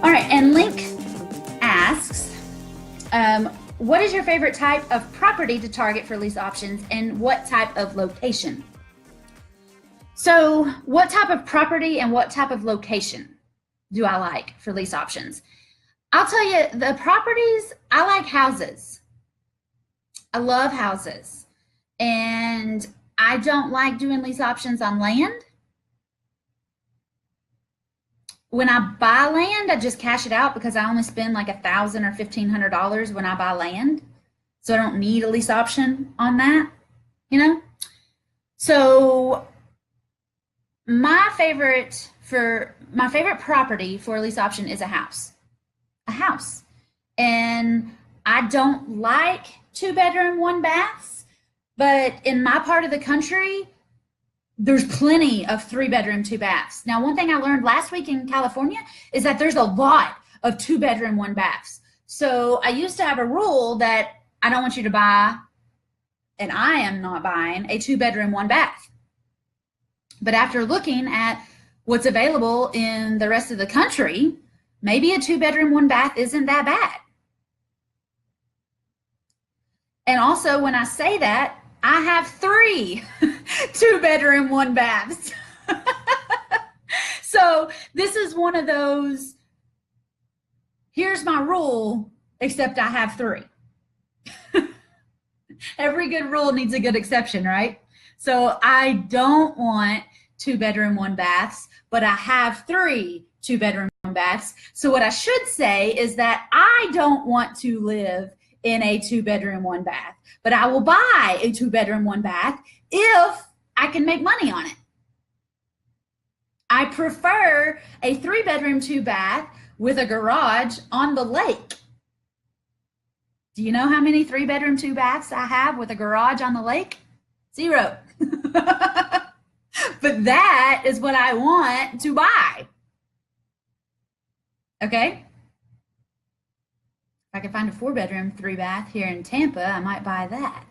All right, and Link asks, what is your favorite type of property to target for lease options and what type of location? So what type of property and what type of location do I like for lease options? I'll tell you, the properties, I like houses. I love houses. And I don't like doing lease options on land. When I buy land, I just cash it out because I only spend like $1,000 or $1,500 when I buy land. So I don't need a lease option on that, you know? So my favorite property for a lease option is a house. A house. And I don't like 2-bedroom, 1-baths, but in my part of the country, there's plenty of 3-bedroom, 2-baths. Now, one thing I learned last week in California is that there's a lot of 2-bedroom, 1-baths. So I used to have a rule that I don't want you to buy, and I am not buying, a 2-bedroom, 1-bath. But after looking at what's available in the rest of the country, maybe a 2-bedroom, 1-bath isn't that bad. And also, when I say that, I have 3 2-bedroom, 1-baths. So this is one of those, here's my rule, except I have 3. Every good rule needs a good exception, right? So I don't want 2-bedroom, 1-baths, but I have 3 2-bedroom, 1-baths. So what I should say is that I don't want to live in a 2-bedroom, 1-bath, but I will buy a 2-bedroom, 1-bath if I can make money on it. I prefer a 3-bedroom, 2-bath with a garage on the lake. Do you know how many 3-bedroom, 2-baths I have with a garage on the lake? 0. But that is what I want to buy. Okay? If I could find a 4-bedroom, 3-bath here in Tampa, I might buy that.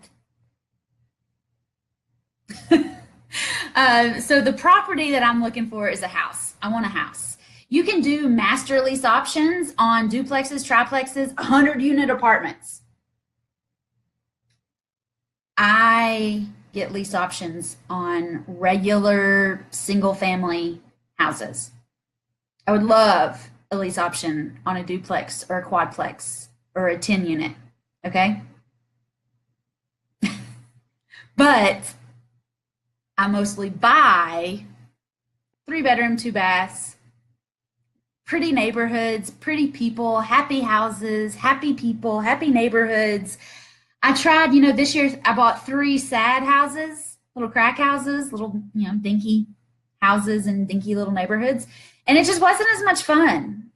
So the property that I'm looking for is a house. I want a house. You can do master lease options on duplexes, triplexes, 100-unit apartments. I get lease options on regular single-family houses. I would love a lease option on a duplex or a quadplex or a 10-unit, okay? But I mostly buy 3-bedroom, 2-baths, pretty neighborhoods, pretty people, happy houses, happy people, happy neighborhoods. I tried, this year I bought 3 sad houses, little crack houses, little, dinky houses in dinky little neighborhoods. And it just wasn't as much fun.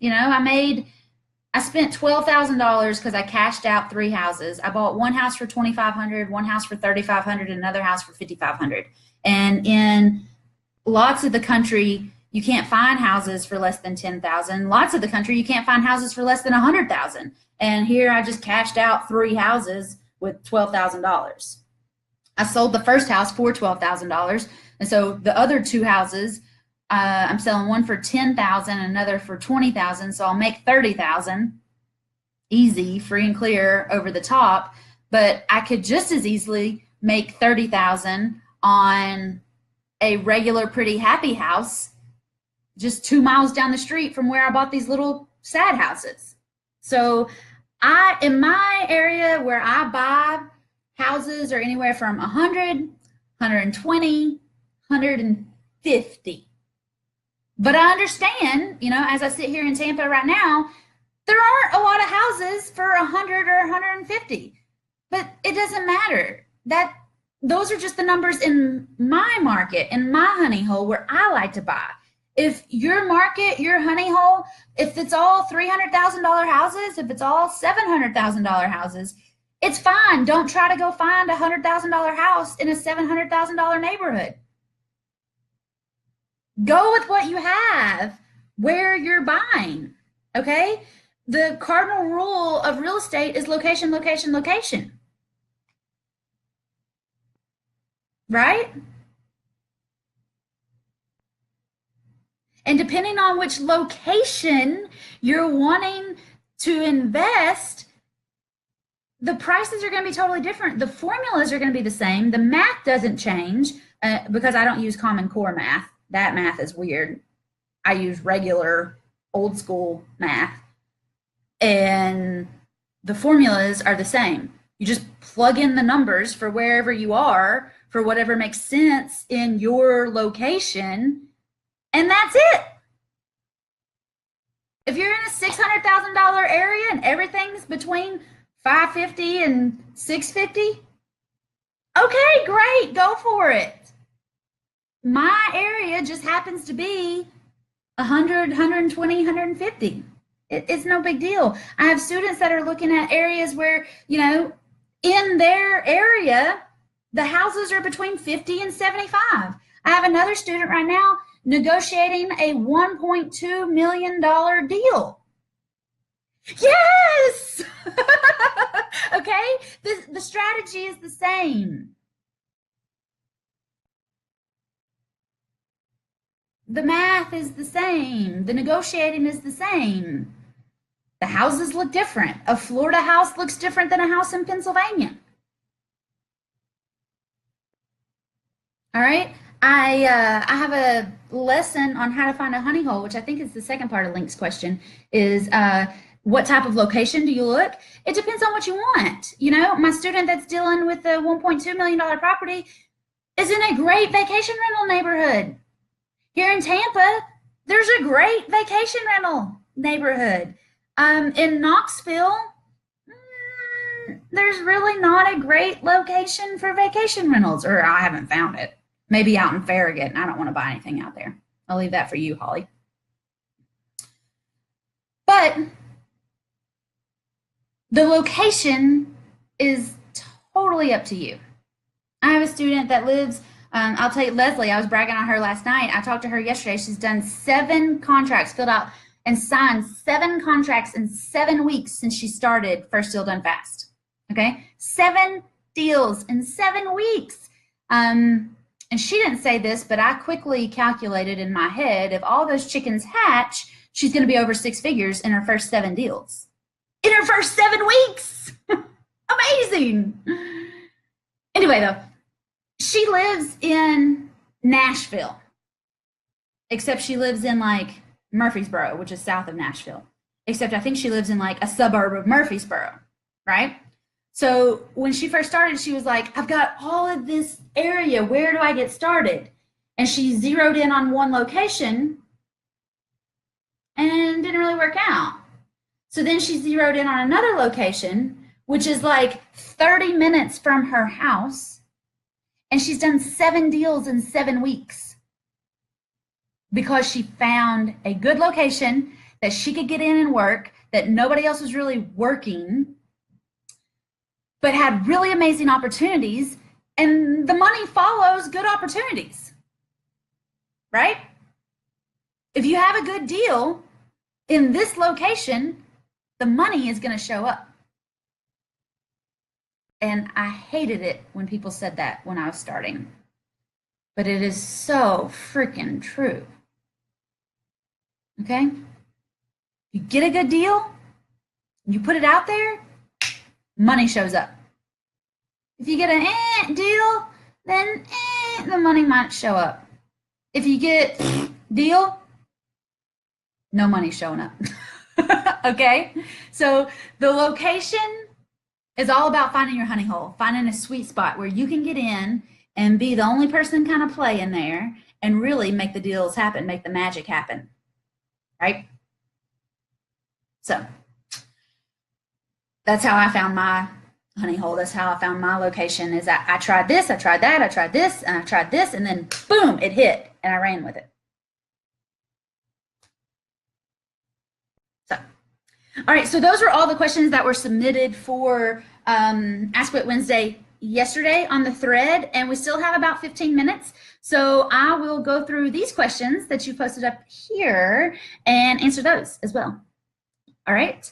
I spent $12,000 because I cashed out 3 houses. I bought one house for $2,500, one house for $3,500, another house for $5,500. And in lots of the country, you can't find houses for less than $10,000. Lots of the country, you can't find houses for less than $100,000. And here I just cashed out 3 houses with $12,000. I sold the first house for $12,000. And so the other 2 houses, I'm selling one for $10,000, another for $20,000, so I'll make $30,000, easy, free and clear, over the top. But I could just as easily make $30,000 on a regular, pretty happy house, just 2 miles down the street from where I bought these little sad houses. So in my area where I buy houses are anywhere from 100, 120, 150. But I understand, as I sit here in Tampa right now, there aren't a lot of houses for 100 or 150. But it doesn't matter. Those are just the numbers in my market, in my honey hole where I like to buy. If your market, your honey hole, if it's all $300,000 houses, if it's all $700,000 houses, it's fine. Don't try to go find a $100,000 house in a $700,000 neighborhood. Go with what you have where you're buying, okay? The cardinal rule of real estate is location, location, location. Right? And depending on which location you're wanting to invest, the prices are going to be totally different. The formulas are going to be the same. The math doesn't change because I don't use Common Core math. That math is weird. I use regular old school math. And the formulas are the same. You just plug in the numbers for wherever you are for whatever makes sense in your location, and that's it. If you're in a $600,000 area and everything's between 550 and 650, okay, great, go for it. My area just happens to be 100, 120, 150. It's no big deal. I have students that are looking at areas where, you know, in their area, the houses are between 50 and 75. I have another student right now negotiating a $1.2 million deal. Yes! Okay? The strategy is the same. The math is the same. The negotiating is the same. The houses look different. A Florida house looks different than a house in Pennsylvania. All right. I have a lesson on how to find a honey hole, which I think is the second part of Link's question, is what type of location do you look? It depends on what you want. You know, my student that's dealing with the $1.2 million property is in a great vacation rental neighborhood. Here in Tampa, there's a great vacation rental neighborhood. In Knoxville, there's really not a great location for vacation rentals, or I haven't found it. Maybe out in Farragut, and I don't want to buy anything out there. I'll leave that for you, Holly. But the location is totally up to you. I have a student that lives, I'll tell you, Leslie, I was bragging on her last night. I talked to her yesterday. She's done 7 contracts, filled out and signed 7 contracts in 7 weeks since she started First Deal Done Fast. Okay, 7 deals in 7 weeks. And she didn't say this, but I quickly calculated in my head, if all those chickens hatch, she's going to be over 6 figures in her first 7 deals. In her first 7 weeks! Amazing! Anyway, though, she lives in Nashville, except she lives in like Murfreesboro, which is south of Nashville. Except I think she lives in like a suburb of Murfreesboro, right? So when she first started, she was like, I've got all of this area. Where do I get started? And she zeroed in on one location and didn't really work out. So then she zeroed in on another location, which is like 30 minutes from her house. And she's done 7 deals in 7 weeks because she found a good location that she could get in and work, that nobody else was really working, but had really amazing opportunities, and the money follows good opportunities, right? If you have a good deal in this location, the money is going to show up. And I hated it when people said that when I was starting, but it is so freaking true. Okay? You get a good deal, you put it out there, money shows up. If you get an deal, then the money might show up. If you get deal, no money showing up. Okay? So the location is all about finding your honey hole, finding a sweet spot where you can get in and be the only person kind of playing there and really make the deals happen, make the magic happen, right? So that's how I found my honey hole. That's how I found my location. Is I tried this, I tried that, I tried this, and I tried this, and then boom, it hit, and I ran with it. So, all right, so those were all the questions that were submitted for Ask It Wednesday yesterday on the thread, and we still have about 15 minutes. So I will go through these questions that you posted up here and answer those as well. All right.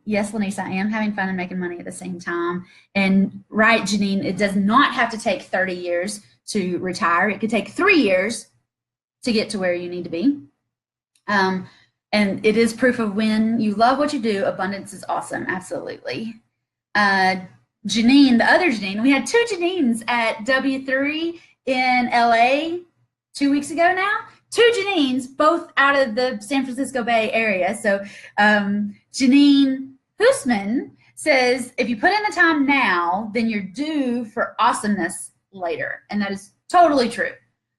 Yes, Lenise, I am having fun and making money at the same time. And right, Janine, it does not have to take 30 years to retire. It could take 3 years to get to where you need to be. And it is proof of when you love what you do, abundance is awesome. Absolutely. Janine, the other Janine, we had two Janines at W3 in LA 2 weeks ago now. Two Janines, both out of the San Francisco Bay Area. So Janine Husman says, if you put in the time now, then you're due for awesomeness later. And that is totally true.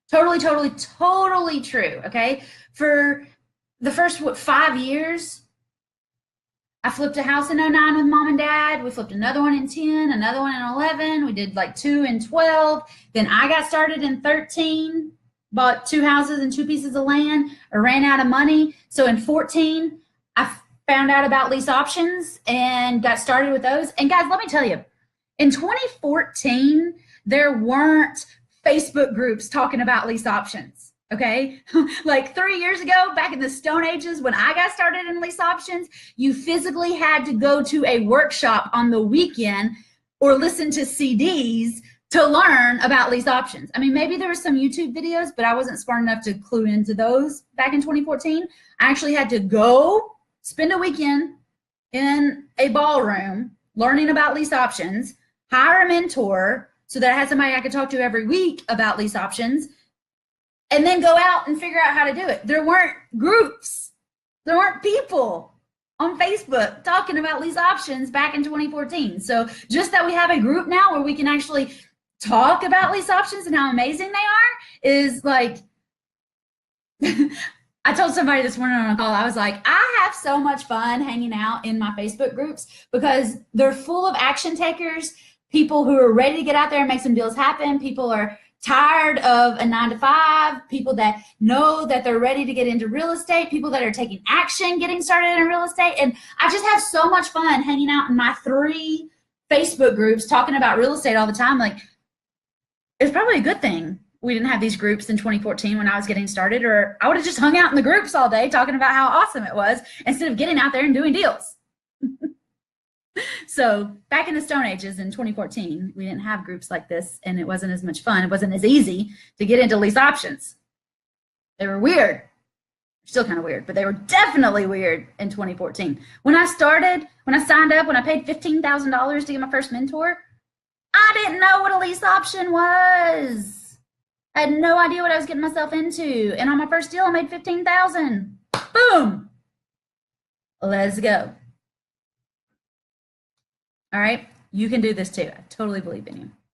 Totally, totally, totally true. Okay. For the first 5 years, I flipped a house in 09 with mom and dad. We flipped another one in 10, another one in 11. We did like 2 in 12. Then I got started in 13, bought 2 houses and 2 pieces of land. I ran out of money. So in 14, I found out about lease options and got started with those. And guys, let me tell you, in 2014, there weren't Facebook groups talking about lease options. Okay, like 3 years ago, back in the Stone Ages, when I got started in lease options, you physically had to go to a workshop on the weekend or listen to CDs to learn about lease options. I mean, maybe there were some YouTube videos, but I wasn't smart enough to clue into those back in 2014. I actually had to go spend a weekend in a ballroom learning about lease options, hire a mentor so that I had somebody I could talk to every week about lease options, and then go out and figure out how to do it. There weren't groups. There weren't people on Facebook talking about lease options back in 2014. So just that we have a group now where we can actually talk about lease options and how amazing they are is like, I told somebody this morning on a call, I was like, I have so much fun hanging out in my Facebook groups because they're full of action takers, people who are ready to get out there and make some deals happen. People are tired of a 9-to-5, people that know that they're ready to get into real estate, people that are taking action, getting started in real estate. And I just have so much fun hanging out in my 3 Facebook groups talking about real estate all the time. Like, it's probably a good thing we didn't have these groups in 2014 when I was getting started, or I would have just hung out in the groups all day talking about how awesome it was instead of getting out there and doing deals. So back in the Stone Ages in 2014, we didn't have groups like this, and it wasn't as much fun. It wasn't as easy to get into lease options. They were weird. Still kind of weird, but they were definitely weird in 2014. When I started, when I signed up, when I paid $15,000 to get my first mentor, I didn't know what a lease option was. I had no idea what I was getting myself into. And on my first deal, I made $15,000. Boom. Let's go. All right, you can do this too. I totally believe in you.